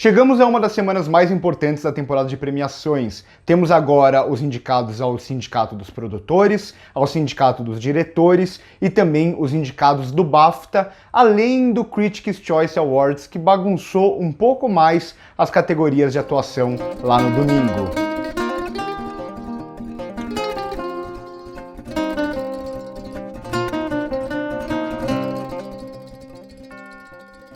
Chegamos a uma das semanas mais importantes da temporada de premiações. Temos agora os indicados ao Sindicato dos Produtores, ao Sindicato dos Diretores e também os indicados do BAFTA, além do Critics' Choice Awards, que bagunçou um pouco mais as categorias de atuação lá no domingo.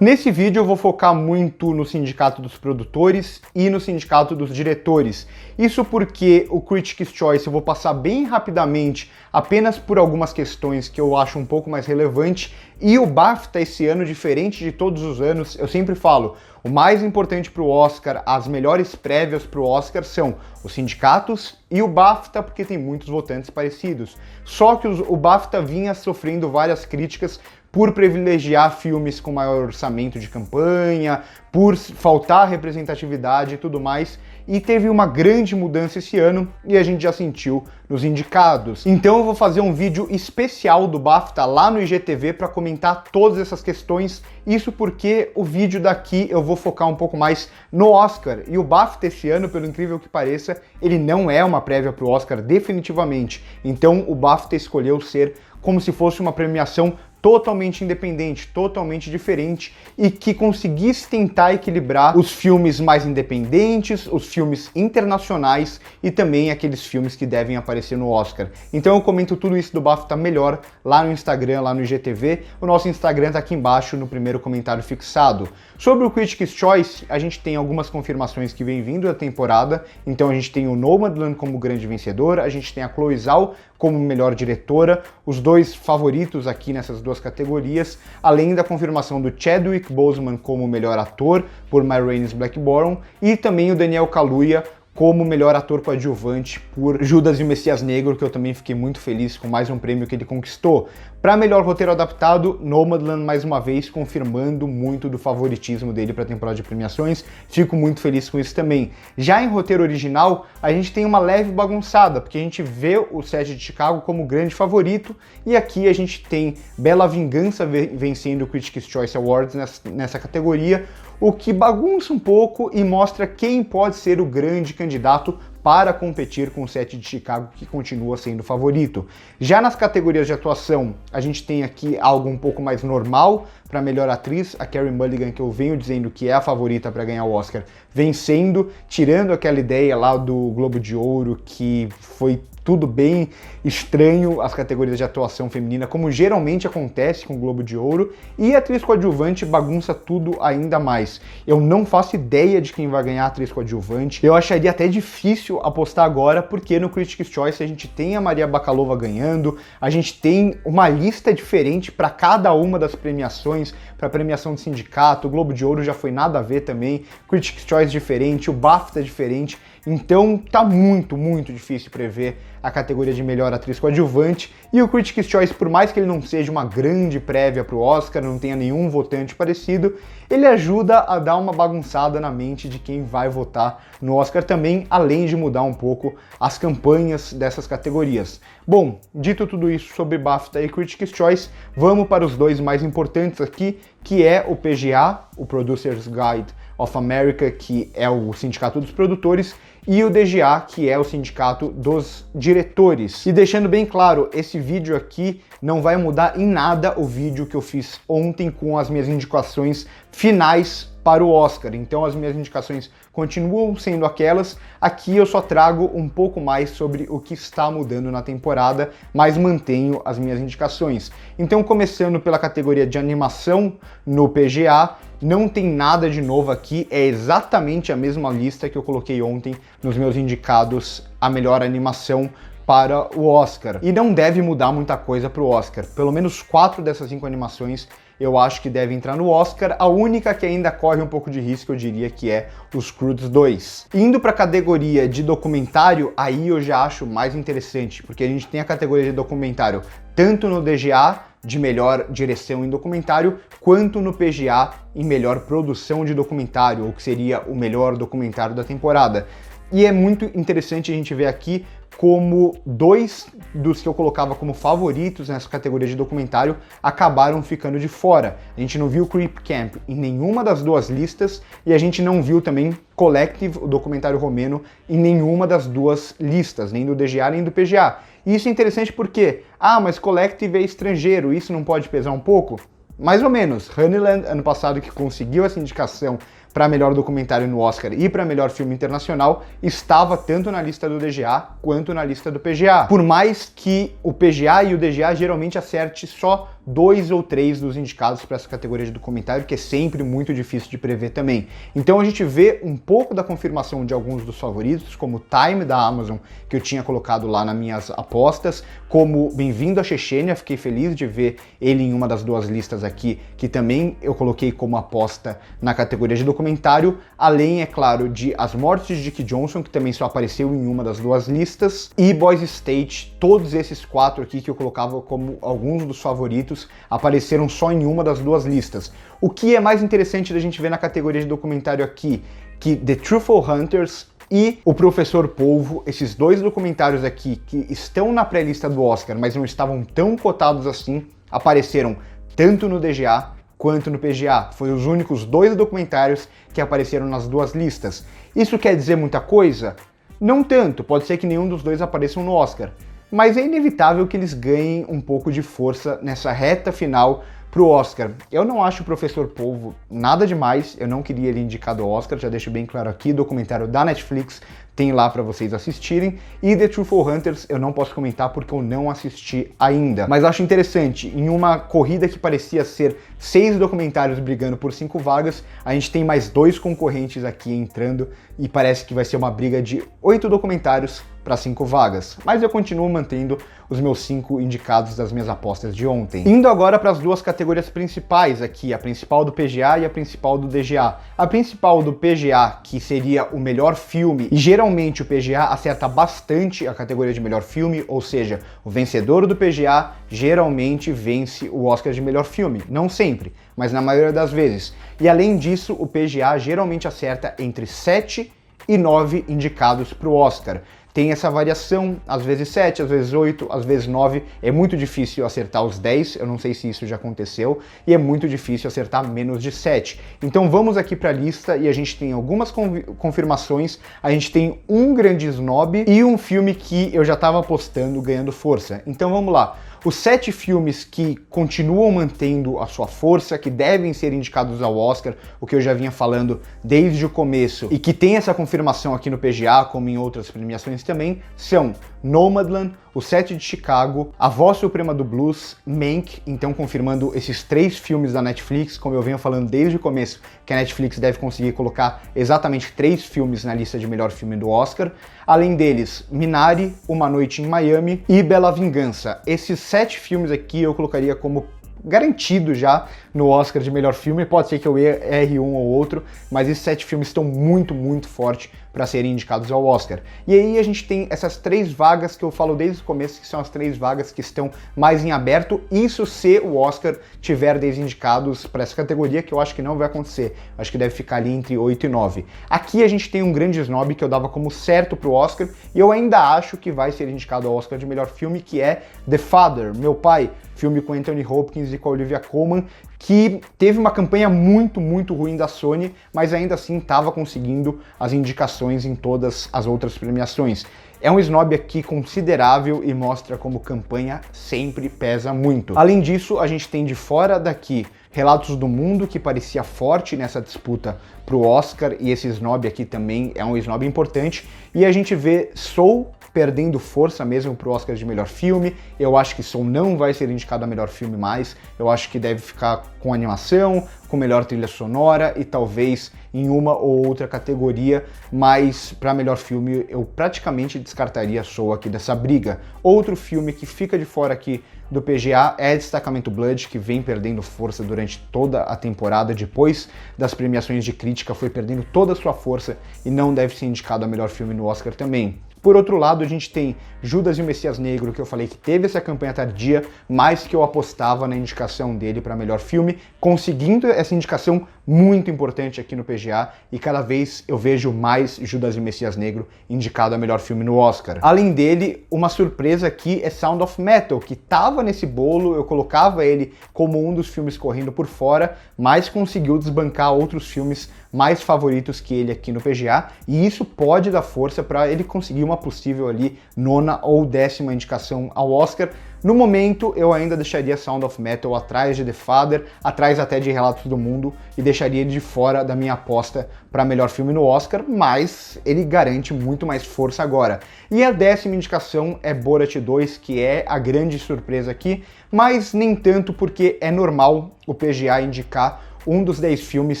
Nesse vídeo eu vou focar muito no Sindicato dos Produtores e no Sindicato dos Diretores. Isso porque o Critics' Choice eu vou passar bem rapidamente, apenas por algumas questões que eu acho um pouco mais relevante, e o BAFTA esse ano, diferente de todos os anos, eu sempre falo, o mais importante para o Oscar, as melhores prévias para o Oscar são os sindicatos e o BAFTA, porque tem muitos votantes parecidos. Só que o BAFTA vinha sofrendo várias críticas por privilegiar filmes com maior orçamento de campanha, por faltar representatividade e tudo mais, e teve uma grande mudança esse ano e a gente já sentiu nos indicados. Então eu vou fazer um vídeo especial do BAFTA lá no IGTV para comentar todas essas questões, isso porque o vídeo daqui eu vou focar um pouco mais no Oscar, e o BAFTA esse ano, pelo incrível que pareça, ele não é uma prévia para o Oscar definitivamente, então o BAFTA escolheu ser como se fosse uma premiação totalmente independente, totalmente diferente, e que conseguisse tentar equilibrar os filmes mais independentes, os filmes internacionais e também aqueles filmes que devem aparecer no Oscar. Então eu comento tudo isso do BAFTA melhor lá no Instagram, lá no IGTV. O nosso Instagram tá aqui embaixo no primeiro comentário fixado. Sobre o Critics' Choice, a gente tem algumas confirmações que vem vindo da temporada. Então a gente tem o Nomadland como grande vencedor, a gente tem a Chloe Zhao como melhor diretora, os dois favoritos aqui nessas duas categorias, além da confirmação do Chadwick Boseman como melhor ator por Ma Rainey's Black Bottom e também o Daniel Kaluuya como melhor ator coadjuvante por Judas e o Messias Negro, que eu também fiquei muito feliz com mais um prêmio que ele conquistou. Para melhor roteiro adaptado, Nomadland mais uma vez confirmando muito do favoritismo dele para a temporada de premiações, fico muito feliz com isso também. Já em roteiro original, a gente tem uma leve bagunçada, porque a gente vê o Set de Chicago como grande favorito, e aqui a gente tem Bela Vingança vencendo o Critics' Choice Awards nessa categoria, o que bagunça um pouco e mostra quem pode ser o grande candidato para competir com o Set de Chicago, que continua sendo favorito. Já nas categorias de atuação, a gente tem aqui algo um pouco mais normal para melhor atriz, a Carey Mulligan, que eu venho dizendo que é a favorita para ganhar o Oscar, vencendo, tirando aquela ideia lá do Globo de Ouro, que foi tudo bem estranho, as categorias de atuação feminina, como geralmente acontece com o Globo de Ouro, e a atriz coadjuvante bagunça tudo ainda mais. Eu não faço ideia de quem vai ganhar a atriz coadjuvante, eu acharia até difícil apostar agora, porque no Critics' Choice a gente tem a Maria Bakalova ganhando, a gente tem uma lista diferente para cada uma das premiações, para a premiação de sindicato, o Globo de Ouro já foi nada a ver também, Critics' Choice diferente, o BAFTA diferente, então tá muito difícil prever a categoria de melhor atriz coadjuvante, e o Critics' Choice, por mais que ele não seja uma grande prévia para o Oscar, não tenha nenhum votante parecido, ele ajuda a dar uma bagunçada na mente de quem vai votar no Oscar também, além de mudar um pouco as campanhas dessas categorias. Bom, dito tudo isso sobre BAFTA e Critics' Choice, vamos para os dois mais importantes aqui, que é o PGA, o Producers Guild of America, que é o Sindicato dos Produtores, e o DGA, que é o Sindicato dos Diretores. E deixando bem claro, esse vídeo aqui não vai mudar em nada o vídeo que eu fiz ontem com as minhas indicações finais para o Oscar. Então as minhas indicações continuam sendo aquelas, aqui eu só trago um pouco mais sobre o que está mudando na temporada, mas mantenho as minhas indicações. Então começando pela categoria de animação no PGA, não tem nada de novo aqui, é exatamente a mesma lista que eu coloquei ontem nos meus indicados a melhor animação para o Oscar. E não deve mudar muita coisa para o Oscar, pelo menos 4 dessas 5 animações eu acho que deve entrar no Oscar. A única que ainda corre um pouco de risco, eu diria que é os Croods 2. Indo para a categoria de documentário, aí eu já acho mais interessante, porque a gente tem a categoria de documentário tanto no DGA, de melhor direção em documentário, quanto no PGA em melhor produção de documentário, ou que seria o melhor documentário da temporada. E é muito interessante a gente ver aqui como dois dos que eu colocava como favoritos nessa categoria de documentário acabaram ficando de fora. A gente não viu Creep Camp em nenhuma das duas listas e a gente não viu também Collective, o documentário romeno, em nenhuma das duas listas, nem do DGA nem do PGA. E isso é interessante porque, mas Collective é estrangeiro, isso não pode pesar um pouco? Mais ou menos. Honeyland, ano passado, que conseguiu essa indicação para melhor documentário no Oscar e para melhor filme internacional, estava tanto na lista do DGA quanto na lista do PGA. Por mais que o PGA e o DGA geralmente acerte só 2 ou 3 dos indicados para essa categoria de documentário, que é sempre muito difícil de prever também. Então a gente vê um pouco da confirmação de alguns dos favoritos, como Time, da Amazon, que eu tinha colocado lá nas minhas apostas, como Bem-vindo à Chechênia, fiquei feliz de ver ele em uma das duas listas aqui, que também eu coloquei como aposta na categoria de documentário, além, é claro, de As Mortes de Dick Johnson, que também só apareceu em uma das duas listas, e Boys State. Todos esses 4 aqui que eu colocava como alguns dos favoritos apareceram só em uma das duas listas. O que é mais interessante da gente ver na categoria de documentário aqui, que The Truffle Hunters e O Professor Polvo, esses 2 documentários aqui que estão na pré-lista do Oscar, mas não estavam tão cotados assim, apareceram tanto no DGA quanto no PGA. Foram os únicos 2 documentários que apareceram nas duas listas. Isso quer dizer muita coisa? Não tanto, pode ser que nenhum dos 2 apareçam no Oscar, mas é inevitável que eles ganhem um pouco de força nessa reta final pro Oscar. Eu não acho o Professor Polvo nada demais, eu não queria ele indicado ao Oscar, já deixo bem claro aqui, documentário da Netflix, tem lá para vocês assistirem, e The Truffle Hunters eu não posso comentar porque eu não assisti ainda. Mas acho interessante, em uma corrida que parecia ser 6 documentários brigando por 5 vagas, a gente tem mais 2 concorrentes aqui entrando, e parece que vai ser uma briga de 8 documentários para 5 vagas. Mas eu continuo mantendo os meus 5 indicados das minhas apostas de ontem. Indo agora para as duas categorias principais aqui, a principal do PGA e a principal do DGA. A principal do PGA, que seria o melhor filme, e geralmente o PGA acerta bastante a categoria de melhor filme, ou seja, o vencedor do PGA geralmente vence o Oscar de melhor filme. Não sempre, mas na maioria das vezes. E além disso, o PGA geralmente acerta entre 7 e 9 indicados para o Oscar. Tem essa variação, às vezes 7, às vezes 8, às vezes 9. É muito difícil acertar os 10, eu não sei se isso já aconteceu, e é muito difícil acertar menos de 7. Então vamos aqui para a lista e a gente tem algumas confirmações, a gente tem um grande snob e um filme que eu já estava apostando ganhando força. Então vamos lá. Os 7 filmes que continuam mantendo a sua força, que devem ser indicados ao Oscar, o que eu já vinha falando desde o começo, e que tem essa confirmação aqui no PGA, como em outras premiações também, são Nomadland, O Sete de Chicago, A Voz Suprema do Blues, Mank, então confirmando esses 3 filmes da Netflix, como eu venho falando desde o começo, que a Netflix deve conseguir colocar exatamente 3 filmes na lista de melhor filme do Oscar. Além deles, Minari, Uma Noite em Miami e Bela Vingança. Esses 7 filmes aqui eu colocaria como garantido já no Oscar de melhor filme, pode ser que eu erre um ou outro, mas esses 7 filmes estão muito, muito fortes para serem indicados ao Oscar. E aí a gente tem essas 3 vagas que eu falo desde o começo, que são as 3 vagas que estão mais em aberto, isso se o Oscar tiver 10 indicados para essa categoria, que eu acho que não vai acontecer, acho que deve ficar ali entre 8 e 9. Aqui a gente tem um grande snob que eu dava como certo pro Oscar, e eu ainda acho que vai ser indicado ao Oscar de melhor filme, que é The Father, Meu Pai, filme com Anthony Hopkins e com a Olivia Colman, que teve uma campanha muito, muito ruim da Sony, mas ainda assim estava conseguindo as indicações em todas as outras premiações. É um snob aqui considerável e mostra como campanha sempre pesa muito. Além disso, a gente tem de fora daqui Relatos do Mundo, que parecia forte nessa disputa pro Oscar, e esse snob aqui também é um snob importante, e a gente vê Soul perdendo força mesmo pro Oscar de melhor filme. Eu acho que Soul não vai ser indicado a melhor filme mais, eu acho que deve ficar com animação, com melhor trilha sonora e talvez em uma ou outra categoria, mas para melhor filme eu praticamente descartaria Soul aqui dessa briga. Outro filme que fica de fora aqui do PGA é Destacamento Blood, que vem perdendo força durante toda a temporada, depois das premiações de crítica foi perdendo toda a sua força e não deve ser indicado a melhor filme no Oscar também. Por outro lado, a gente tem Judas e o Messias Negro, que eu falei que teve essa campanha tardia, mas que eu apostava na indicação dele para melhor filme, conseguindo essa indicação muito importante aqui no PGA, e cada vez eu vejo mais Judas e o Messias Negro indicado a melhor filme no Oscar. Além dele, uma surpresa aqui é Sound of Metal, que tava nesse bolo, eu colocava ele como um dos filmes correndo por fora, mas conseguiu desbancar outros filmes mais favoritos que ele aqui no PGA, e isso pode dar força para ele conseguir uma possível ali 9ª ou 10ª indicação ao Oscar. No momento, eu ainda deixaria Sound of Metal atrás de The Father, atrás até de Relatos do Mundo, e deixaria ele de fora da minha aposta para melhor filme no Oscar, mas ele garante muito mais força agora. E a 10ª indicação é Borat 2, que é a grande surpresa aqui, mas nem tanto, porque é normal o PGA indicar um dos 10 filmes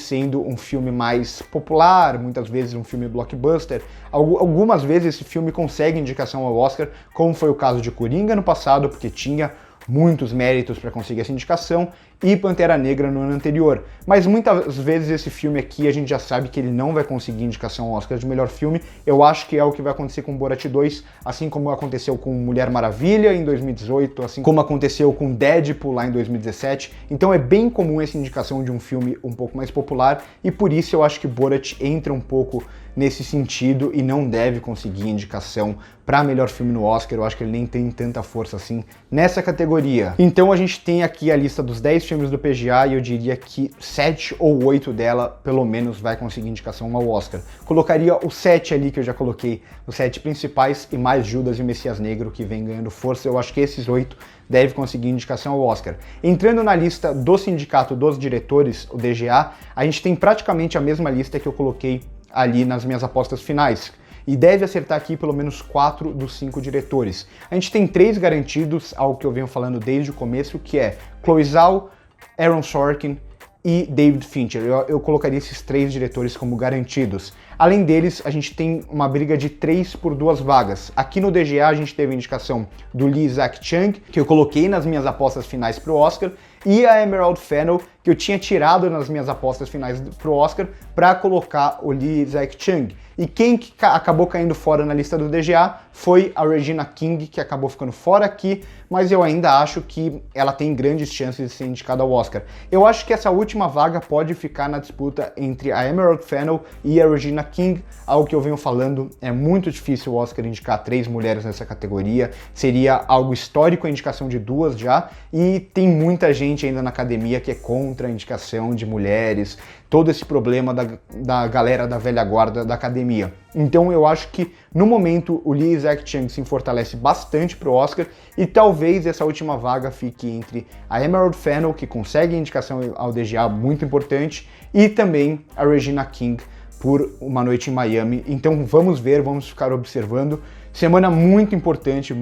sendo um filme mais popular, muitas vezes um filme blockbuster. Algumas vezes esse filme consegue indicação ao Oscar, como foi o caso de Coringa no passado, porque tinha muitos méritos para conseguir essa indicação, e Pantera Negra no ano anterior. Mas muitas vezes esse filme aqui a gente já sabe que ele não vai conseguir indicação ao Oscar de melhor filme. Eu acho que é o que vai acontecer com Borat 2, assim como aconteceu com Mulher Maravilha em 2018, assim como aconteceu com Deadpool lá em 2017. Então é bem comum essa indicação de um filme um pouco mais popular, e por isso eu acho que Borat entra um pouco nesse sentido e não deve conseguir indicação para melhor filme no Oscar. Eu acho que ele nem tem tanta força assim nessa categoria. Então a gente tem aqui a lista dos 10 filmes do PGA, e eu diria que 7 ou 8 dela, pelo menos, vai conseguir indicação ao Oscar. Colocaria o 7 ali, que eu já coloquei, os 7 principais, e mais Judas e o Messias Negro, que vem ganhando força. Eu acho que esses 8 devem conseguir indicação ao Oscar. Entrando na lista do Sindicato dos Diretores, o DGA, a gente tem praticamente a mesma lista que eu coloquei ali nas minhas apostas finais, e deve acertar aqui pelo menos 4 dos 5 diretores. A gente tem 3 garantidos, algo que eu venho falando desde o começo, que é Chloe Zhao, Aaron Sorkin e David Fincher. Eu colocaria esses 3 diretores como garantidos. Além deles, a gente tem uma briga de 3 por 2 vagas. Aqui no DGA a gente teve a indicação do Lee Isaac-Chung, que eu coloquei nas minhas apostas finais para o Oscar, e a Emerald Fennell, que eu tinha tirado nas minhas apostas finais para o Oscar para colocar o Lee Isaac-Chung. E quem acabou caindo fora na lista do DGA foi a Regina King, que acabou ficando fora aqui, mas eu ainda acho que ela tem grandes chances de ser indicada ao Oscar. Eu acho que essa última vaga pode ficar na disputa entre a Emerald Fennell e a Regina King, algo que eu venho falando, é muito difícil o Oscar indicar 3 mulheres nessa categoria, seria algo histórico a indicação de 2 já, e tem muita gente ainda na academia que é contra a indicação de mulheres, todo esse problema da galera da velha guarda da academia. Então eu acho que no momento o Lee Isaac-Chung se fortalece bastante para o Oscar, e talvez essa última vaga fique entre a Emerald Fennell, que consegue a indicação ao DGA muito importante, e também a Regina King por Uma Noite em Miami. Então vamos ver, vamos ficar observando. Semana muito importante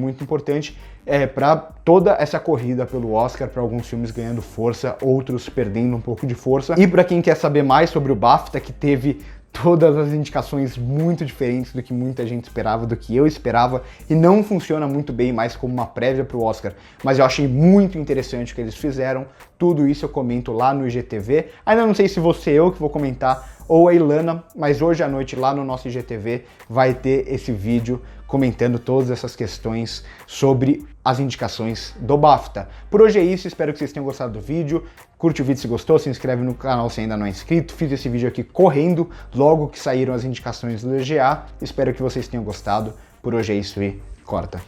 para toda essa corrida pelo Oscar, para alguns filmes ganhando força, outros perdendo um pouco de força. E para quem quer saber mais sobre o BAFTA, que teve todas as indicações muito diferentes do que muita gente esperava, do que eu esperava, e não funciona muito bem mais como uma prévia para o Oscar, mas eu achei muito interessante o que eles fizeram. Tudo isso eu comento lá no IGTV. Ainda não sei se vou ser eu que vou comentar ou a Ilana, mas hoje à noite lá no nosso IGTV vai ter esse vídeo comentando todas essas questões sobre as indicações do BAFTA. Por hoje é isso, espero que vocês tenham gostado do vídeo. Curte o vídeo se gostou, se inscreve no canal se ainda não é inscrito. Fiz esse vídeo aqui correndo, logo que saíram as indicações do DGA. Espero que vocês tenham gostado. Por hoje é isso e corta.